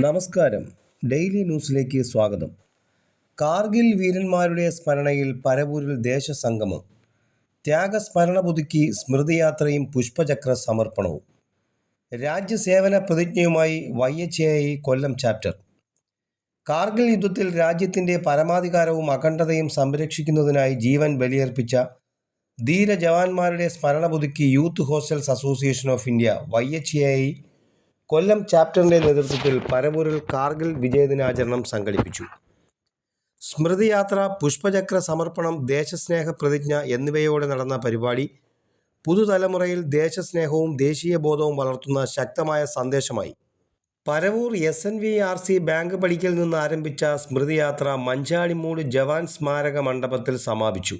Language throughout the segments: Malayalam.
നമസ്കാരം. ഡെയിലി ന്യൂസിലേക്ക് സ്വാഗതം. കാർഗിൽ വീരന്മാരുടെ സ്മരണയിൽ പരവൂരിൽ ദേശസംഗമം. ത്യാഗസ്മരണ പുതുക്കി സ്മൃതിയാത്രയും പുഷ്പചക്ര സമർപ്പണവും. രാജ്യസേവന പ്രതിജ്ഞയുമായി YHAI കൊല്ലം ചാപ്റ്റർ. കാർഗിൽ യുദ്ധത്തിൽ രാജ്യത്തിൻ്റെ പരമാധികാരവും അഖണ്ഡതയും സംരക്ഷിക്കുന്നതിനായി ജീവൻ ബലിയർപ്പിച്ച ധീര ജവാന്മാരുടെ സ്മരണ പുതുക്കി youth hostels association of India YHAI കൊല്ലം ചാപ്റ്ററിൻ്റെ നേതൃത്വത്തിൽ പരവൂരിൽ കാർഗിൽ വിജയദിനാചരണം സംഘടിപ്പിച്ചു. സ്മൃതിയാത്ര, പുഷ്പചക്ര സമർപ്പണം, ദേശസ്നേഹ പ്രതിജ്ഞ എന്നിവയോടെ നടന്ന പരിപാടി പുതുതലമുറയിൽ ദേശസ്നേഹവും ദേശീയബോധവും വളർത്തുന്ന ശക്തമായ സന്ദേശമായി. പരവൂർ SNVRC ബാങ്ക് പടിക്കൽ നിന്ന് ആരംഭിച്ച സ്മൃതിയാത്ര മഞ്ചാടിമൂട് ജവാൻ സ്മാരക മണ്ഡപത്തിൽ സമാപിച്ചു.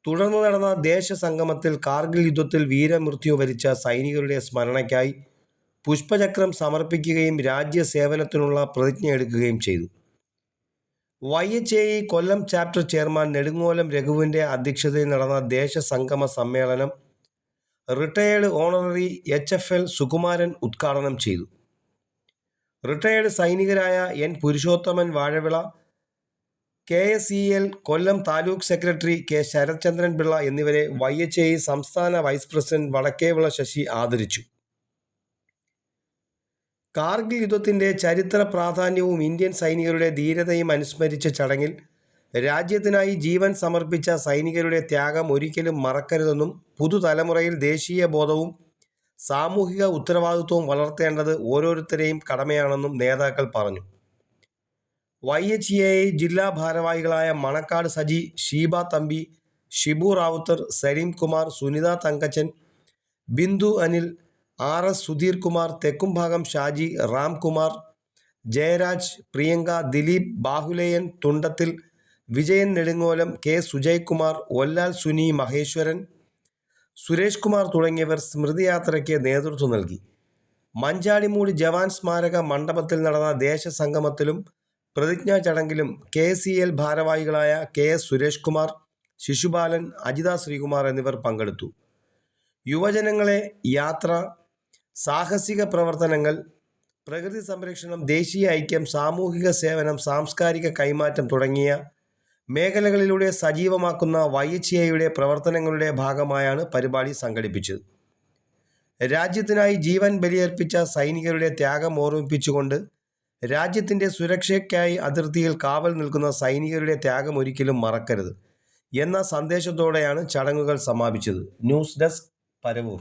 തുടർന്ന് നടന്ന ദേശസംഗമത്തിൽ കാർഗിൽ യുദ്ധത്തിൽ വീരമൃത്യു വരിച്ച സൈനികരുടെ സ്മരണയ്ക്കായി പുഷ്പചക്രം സമർപ്പിക്കുകയും രാജ്യസേവനത്തിനുള്ള പ്രതിജ്ഞയെടുക്കുകയും ചെയ്തു. YHAI കൊല്ലം ചാപ്റ്റർ ചെയർമാൻ നെടുങ്ങോലം രഘുവിൻ്റെ അധ്യക്ഷതയിൽ നടന്ന ദേശസംഗമ സമ്മേളനം റിട്ടയേർഡ് ഓണററി HFL സുകുമാരൻ ഉദ്ഘാടനം ചെയ്തു. റിട്ടയേർഡ് സൈനികരായ N Purushothaman Vazhavila, KSEL Kollam taluk secretary K Sarathchandran Pillai എന്നിവരെ YHAI സംസ്ഥാന വൈസ് പ്രസിഡന്റ് വടക്കേവിള ശശി ആദരിച്ചു. കാർഗിൽ യുദ്ധത്തിൻ്റെ ചരിത്ര പ്രാധാന്യവും ഇന്ത്യൻ സൈനികരുടെ ധീരതയും അനുസ്മരിച്ച ചടങ്ങിൽ രാജ്യത്തിനായി ജീവൻ സമർപ്പിച്ച സൈനികരുടെ ത്യാഗം ഒരിക്കലും മറക്കരുതെന്നും പുതുതലമുറയിൽ ദേശീയ ബോധവും സാമൂഹിക ഉത്തരവാദിത്വവും വളർത്തേണ്ടത് ഓരോരുത്തരെയും കടമയാണെന്നും നേതാക്കൾ പറഞ്ഞു. YHAI ജില്ലാ ഭാരവാഹികളായ മണക്കാട് സജി, ഷീബ തമ്പി, ഷിബു റാവുത്തർ, സലീം കുമാർ, സുനിത തങ്കച്ചൻ, ബിന്ദു അനിൽ, RS സുധീർ കുമാർ, തെക്കുംഭാഗം ഷാജി, റാംകുമാർ, ജയരാജ്, പ്രിയങ്ക, ദിലീപ്, ബാഹുലേയൻ തുണ്ടത്തിൽ, വിജയൻ നെടുങ്ങോലം, K സുജയ് കുമാർ, ഒല്ലാൽ സുനി, മഹേശ്വരൻ, സുരേഷ് കുമാർ തുടങ്ങിയവർ സ്മൃതിയാത്രയ്ക്ക് നേതൃത്വം നൽകി. മഞ്ചാടിമൂട് ജവാൻ സ്മാരക മണ്ഡപത്തിൽ നടന്ന ദേശസംഗമത്തിലും പ്രതിജ്ഞാ ചടങ്ങിലും KCL ഭാരവാഹികളായ KS സുരേഷ് കുമാർ, ശിശുപാലൻ, അജിത ശ്രീകുമാർ എന്നിവർ പങ്കെടുത്തു. യുവജനങ്ങളെ യാത്ര, സാഹസിക പ്രവർത്തനങ്ങൾ, പ്രകൃതി സംരക്ഷണം, ദേശീയ ഐക്യം, സാമൂഹിക സേവനം, സാംസ്കാരിക കൈമാറ്റം തുടങ്ങിയ മേഖലകളിലൂടെ സജീവമാക്കുന്ന YHAIയുടെ പ്രവർത്തനങ്ങളുടെ ഭാഗമായാണ് പരിപാടി സംഘടിപ്പിച്ചത്. രാജ്യത്തിനായി ജീവൻ ബലിയർപ്പിച്ച സൈനികരുടെ ത്യാഗം ഓർമ്മിപ്പിച്ചുകൊണ്ട് രാജ്യത്തിൻ്റെ സുരക്ഷയ്ക്കായി അതിർത്തിയിൽ കാവൽ നിൽക്കുന്ന സൈനികരുടെ ത്യാഗം ഒരിക്കലും മറക്കരുത് എന്ന സന്ദേശത്തോടെയാണ് ചടങ്ങുകൾ സമാപിച്ചത്. News desk, Paravur.